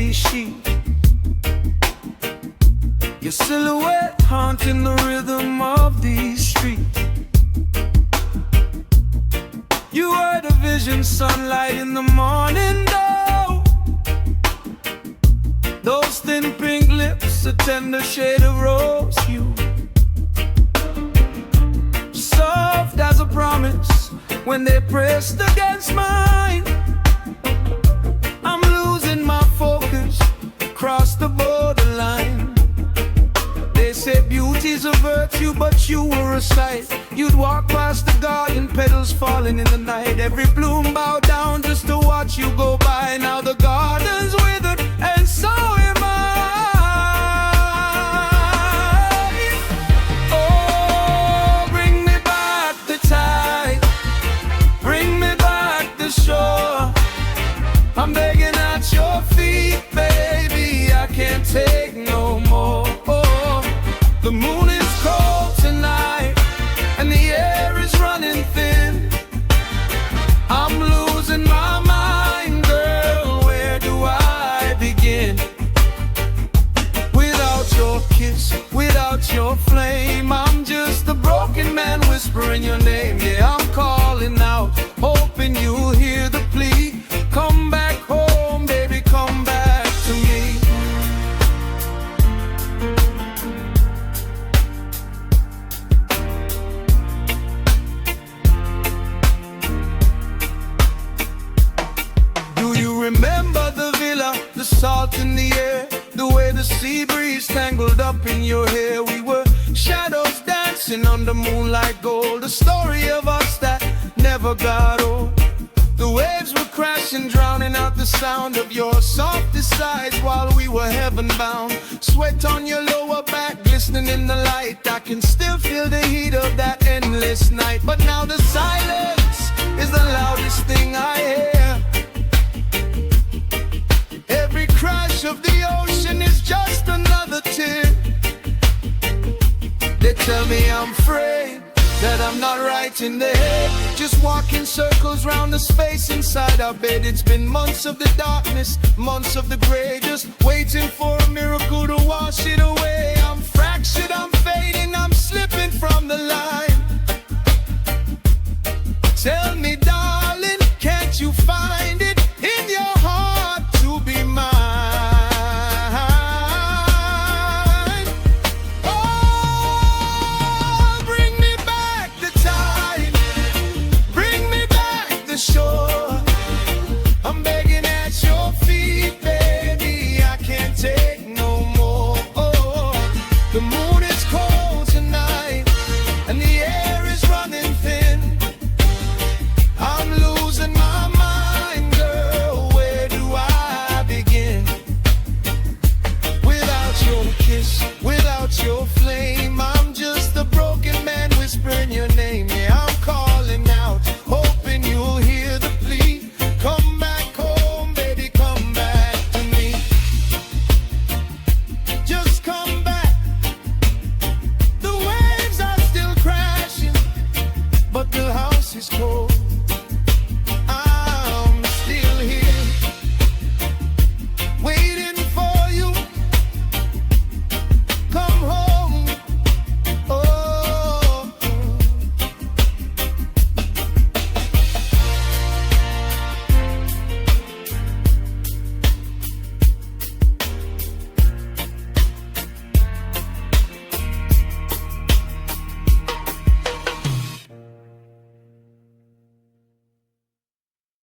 these sheets. Your silhouette haunting the rhythm of these streets. You were the vision, sunlight in the morning though. Those thin pink lips, a tender shade of rose hue. Soft as a promise when they pressed against mine. I'm losing my focus, cross the borderline. They say beauty's a virtue, but you were a sight. You'd walk past the garden, petals falling in the night. Every bloom bowed down just to watch you go by. Now the garden's withered, and so am I. Oh, bring me back the tide, bring me back the shore. I'm begging at your feet, baby, I can't take no more. The moon is cold tonight, and the air is running thin. I'm losing my mind, girl, where do I begin? Without your kiss, without your flame, I'm just a broken man whispering your name. Yeah, I'm calling out, hoping you'll hear the plea. Come back home, baby, come back to me. Remember the villa, the salt in the air, the way the sea breeze tangled up in your hair. We were shadows dancing under moonlight gold, a story of us that never got old. The waves were crashing, drowning out the sound of your softest sighs while we were heaven bound. Sweat on your lower back, glistening in the light. I can still feel the heat of that endless night. But now the silence is the loudest thing I hear. Every crash of the ocean is just another tear. They tell me I'm afraid, that I'm not right in the head. Just walking circles round the space inside our bed. It's been months of the darkness, months of the gray, just waiting for